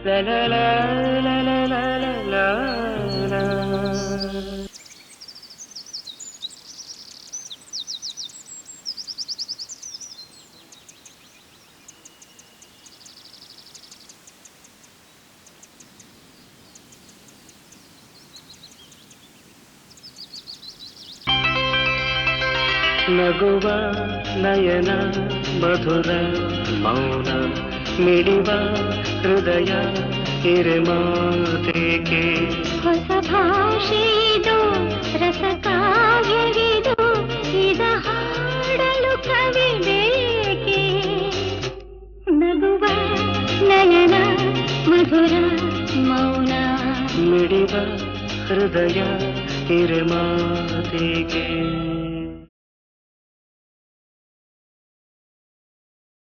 la la la la la la la la. ನಗುವ ನಯನ ಮಧುರ ಮೌನ ಮಿಡಿವ ಹೃದಯ ಹಿರಿಮಾತೇಕೆ ಹೊಸ ಭಾಷೆದು ರಸಕಾವ್ಯವಿದು ಇದ ಹಾಡಲು ಕವಿ ಬೇಕೆ ನಗುವ ನಯನ ಮಧುರ ಮೌನ ಮಿಡಿವ ಹೃದಯ ಹಿರಿಮಾತೇಕೆ